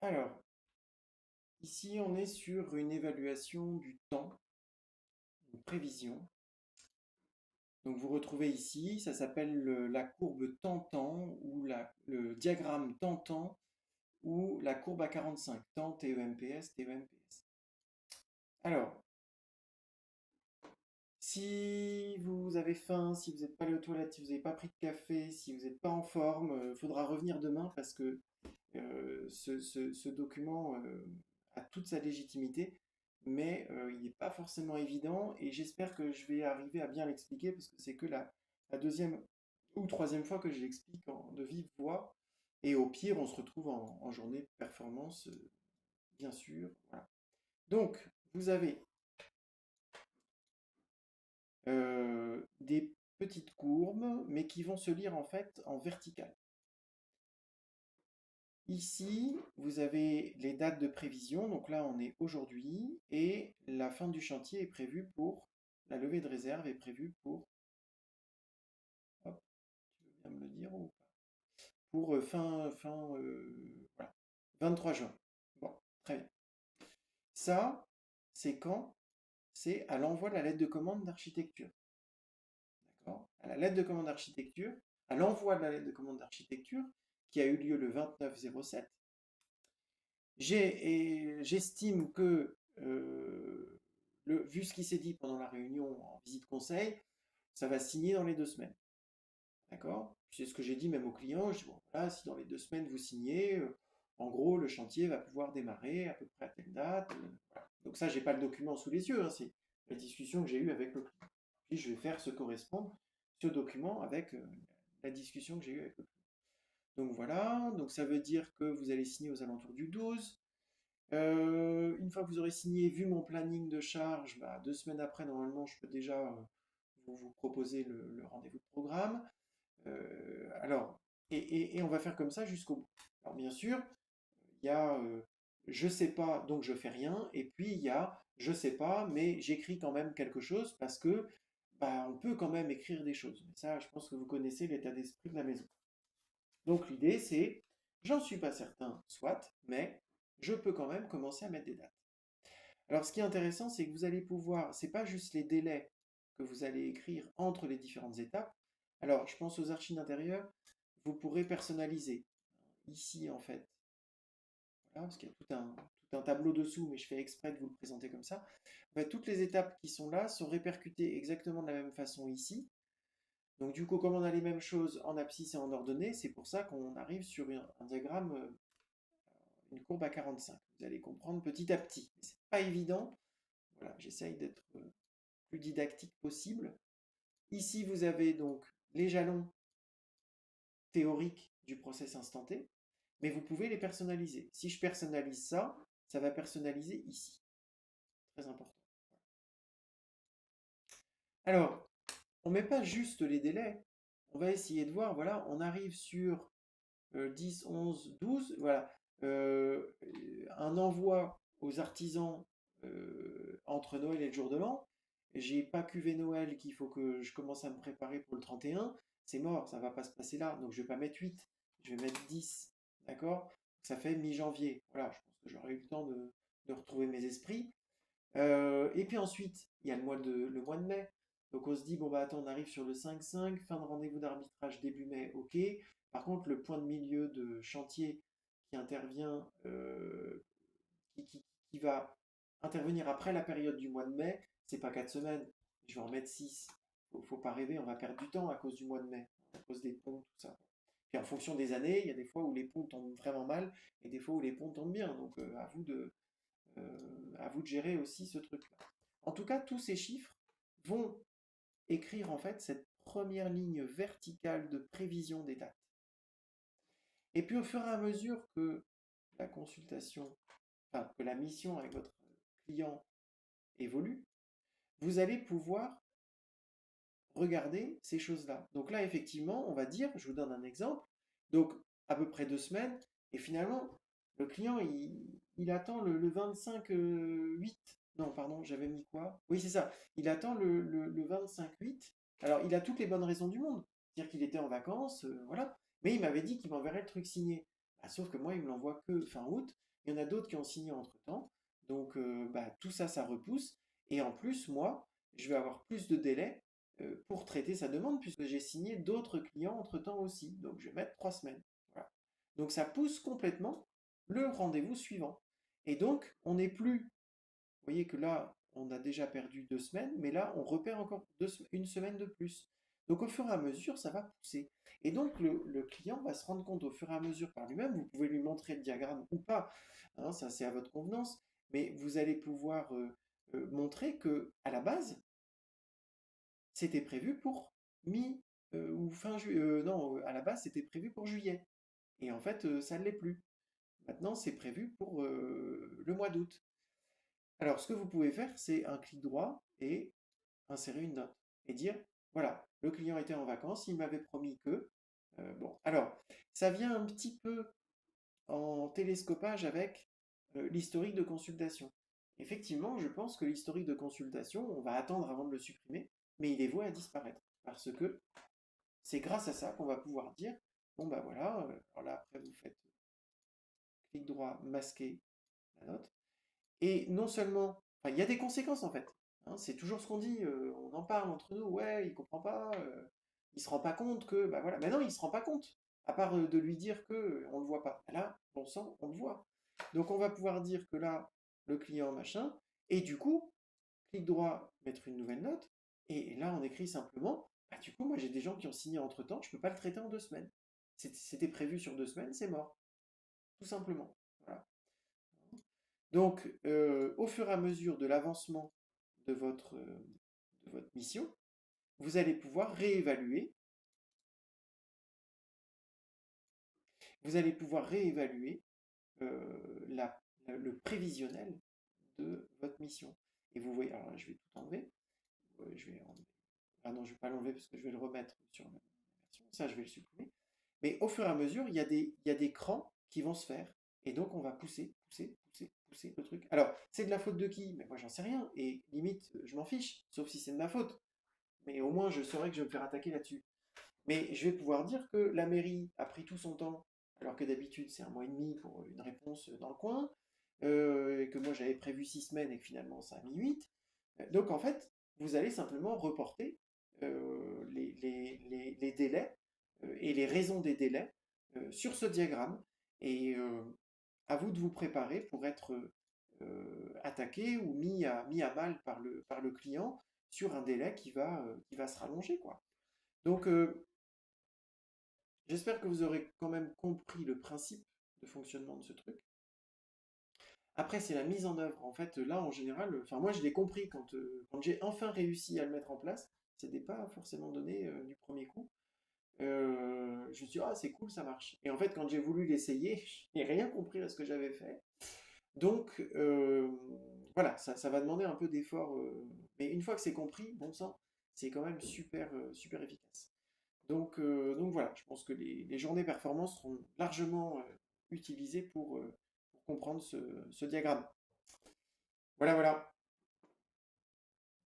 Alors, ici, on est sur une évaluation du temps, une prévision. Donc, vous retrouvez ici, ça s'appelle la courbe temps-temps ou le diagramme temps-temps ou la courbe à 45, temps, TEMPS, TEMPS. Alors, si vous avez faim, si vous n'êtes pas allé aux toilettes, si vous n'avez pas pris de café, si vous n'êtes pas en forme, il faudra revenir demain parce que ce document a toute sa légitimité, mais il n'est pas forcément évident et j'espère que je vais arriver à bien l'expliquer parce que c'est que la deuxième ou troisième fois que je l'explique de vive voix. Et au pire, on se retrouve en journée de performance, bien sûr. Voilà. Donc, vous avez des petites courbes, mais qui vont se lire en fait en vertical. Ici, vous avez les dates de prévision. Donc là, on est aujourd'hui et la fin du chantier est prévue pour, la levée de réserve est prévue pour, hop, tu veux bien me le dire ou pas? Pour voilà, 23 juin. Bon, très bien. Ça, c'est quand? C'est à l'envoi de la lettre de commande d'architecture. D'accord? À la lettre de commande d'architecture, à l'envoi de la lettre de commande d'architecture, qui a eu lieu le 29/07, j'estime que, vu ce qui s'est dit pendant la réunion en visite conseil, ça va signer dans les 2 semaines. D'accord? C'est ce que j'ai dit même aux clients. Je dis, bon, voilà, si dans les 2 semaines vous signez, en gros, le chantier va pouvoir démarrer à peu près à telle date. Voilà. Donc ça, j'ai pas le document sous les yeux, hein, c'est la discussion que j'ai eue avec le client. Puis je vais faire se correspondre ce document avec la discussion que j'ai eue avec le client. Donc voilà, donc ça veut dire que vous allez signer aux alentours du 12. Une fois que vous aurez signé, vu mon planning de charge, 2 semaines après, normalement, je peux déjà vous proposer le rendez-vous de programme. Alors, et on va faire comme ça jusqu'au bout. Alors, bien sûr, il y a je sais pas, donc je fais rien, et puis il y a je sais pas, mais j'écris quand même quelque chose parce que on peut quand même écrire des choses. Mais ça, je pense que vous connaissez l'état d'esprit de la maison. Donc l'idée, c'est j'en suis pas certain, soit, mais je peux quand même commencer à mettre des dates. Alors, ce qui est intéressant, c'est que vous allez pouvoir, c'est pas juste les délais que vous allez écrire entre les différentes étapes. Alors, je pense aux archives d'intérieur, vous pourrez personnaliser. Ici, en fait, voilà, parce qu'il y a tout un tableau dessous, mais je fais exprès de vous le présenter comme ça. En fait, toutes les étapes qui sont là sont répercutées exactement de la même façon ici. Donc, du coup, comme on a les mêmes choses en abscisse et en ordonnée, c'est pour ça qu'on arrive sur un diagramme, une courbe à 45. Vous allez comprendre petit à petit. Mais c'est pas évident. Voilà, j'essaye d'être plus didactique possible. Ici, vous avez donc les jalons théoriques du process instanté, mais vous pouvez les personnaliser. Si je personnalise ça, ça va personnaliser ici. Très important. Alors, on ne met pas juste les délais. On va essayer de voir, voilà, on arrive sur 10, 11, 12, voilà. Un envoi aux artisans entre Noël et le jour de l'an. J'ai pas cuvé Noël qu'il faut que je commence à me préparer pour le 31. C'est mort, ça va pas se passer là. Donc je vais pas mettre 8, je vais mettre 10. D'accord? Ça fait mi-janvier. Voilà, je pense que j'aurai eu le temps de retrouver mes esprits. Et puis ensuite, il y a le mois de mai. Donc on se dit, bon bah attends, on arrive sur le 5-5, fin de rendez-vous d'arbitrage début mai, ok. Par contre, le point de milieu de chantier qui intervient, qui va intervenir après la période du mois de mai, c'est pas 4 semaines, je vais en mettre 6. Faut pas rêver, on va perdre du temps à cause du mois de mai, à cause des ponts, tout ça. Puis en fonction des années, il y a des fois où les ponts tombent vraiment mal et des fois où les ponts tombent bien. Donc à vous de gérer aussi ce truc-là. En tout cas, tous ces chiffres vont écrire en fait cette première ligne verticale de prévision des dates. Et puis au fur et à mesure que la consultation, enfin que la mission avec votre client évolue, vous allez pouvoir regarder ces choses-là. Donc là, effectivement, on va dire, je vous donne un exemple, donc à peu près 2 semaines, et finalement, le client, il attend le 25/8. Non, pardon, j'avais mis quoi? Oui, c'est ça. Il attend le 25/8. Alors, il a toutes les bonnes raisons du monde. C'est-à-dire qu'il était en vacances, voilà. Mais il m'avait dit qu'il m'enverrait le truc signé. Ah, sauf que moi, il me l'envoie que fin août. Il y en a d'autres qui ont signé entre-temps. Donc, tout ça, ça repousse. Et en plus, moi, je vais avoir plus de délai pour traiter sa demande, puisque j'ai signé d'autres clients entre-temps aussi. Donc, je vais mettre 3 semaines. Voilà. Donc, ça pousse complètement le rendez-vous suivant. Et donc, on n'est plus. Vous voyez que là, on a déjà perdu 2 semaines, mais là, on repère encore une semaine de plus. Donc, au fur et à mesure, ça va pousser. Et donc, le client va se rendre compte au fur et à mesure par lui-même. Vous pouvez lui montrer le diagramme ou pas, hein, ça c'est à votre convenance, mais vous allez pouvoir montrer que à la base, c'était prévu pour mi ou fin juillet. Non, à la base, c'était prévu pour juillet. Et en fait, ça ne l'est plus. Maintenant, c'est prévu pour le mois d'août. Alors, ce que vous pouvez faire, c'est un clic droit et insérer une note et dire, voilà, le client était en vacances, il m'avait promis que. Bon, alors, ça vient un petit peu en télescopage avec l'historique de consultation. Effectivement, je pense que l'historique de consultation, on va attendre avant de le supprimer, mais il est voué à disparaître. Parce que c'est grâce à ça qu'on va pouvoir dire, bon ben voilà, alors là après vous faites clic droit, masquer la note, et non seulement, enfin, il y a des conséquences en fait. Hein, c'est toujours ce qu'on dit, on en parle entre nous, ouais, il comprend pas, il se rend pas compte que, bah voilà, mais non, il se rend pas compte, à part de lui dire que on le voit pas. Là, bon sang, on le voit. Donc on va pouvoir dire que là, le client machin, et du coup, clic droit, mettre une nouvelle note, et là on écrit simplement, bah du coup, moi j'ai des gens qui ont signé entre temps, je peux pas le traiter en 2 semaines. C'était prévu sur 2 semaines, c'est mort, tout simplement. Voilà. Donc, au fur et à mesure de l'avancement de votre mission, vous allez pouvoir réévaluer le prévisionnel de votre mission. Et vous voyez, alors là, je vais tout enlever. Je vais enlever. Ah non, je ne vais pas l'enlever parce que je vais le remettre sur la version. Ça, je vais le supprimer. Mais au fur et à mesure, il y a des crans qui vont se faire. Et donc, on va pousser le truc. Alors, c'est de la faute de qui? Mais moi, j'en sais rien. Et limite, je m'en fiche, sauf si c'est de ma faute. Mais au moins, je saurais que je vais me faire attaquer là-dessus. Mais je vais pouvoir dire que la mairie a pris tout son temps, alors que d'habitude, c'est 1 mois et demi pour une réponse dans le coin, et que moi, j'avais prévu 6 semaines et que finalement, ça a mis 8. Donc, en fait, vous allez simplement reporter les délais et les raisons des délais sur ce diagramme. Et à vous de vous préparer pour être attaqué ou mis à mal par le client sur un délai qui va se rallonger, quoi. Donc, j'espère que vous aurez quand même compris le principe de fonctionnement de ce truc. Après, c'est la mise en œuvre. En fait, là, en général, enfin, moi, je l'ai compris quand j'ai enfin réussi à le mettre en place. C'était pas forcément donné du premier coup. Je me suis dit, ah, c'est cool, ça marche. Et en fait, quand j'ai voulu l'essayer, je n'ai rien compris à ce que j'avais fait. Donc, voilà, ça va demander un peu d'effort. Mais une fois que c'est compris, bon sang, c'est quand même super efficace. Donc voilà, je pense que les journées performance seront largement utilisées pour comprendre ce diagramme. Voilà, voilà.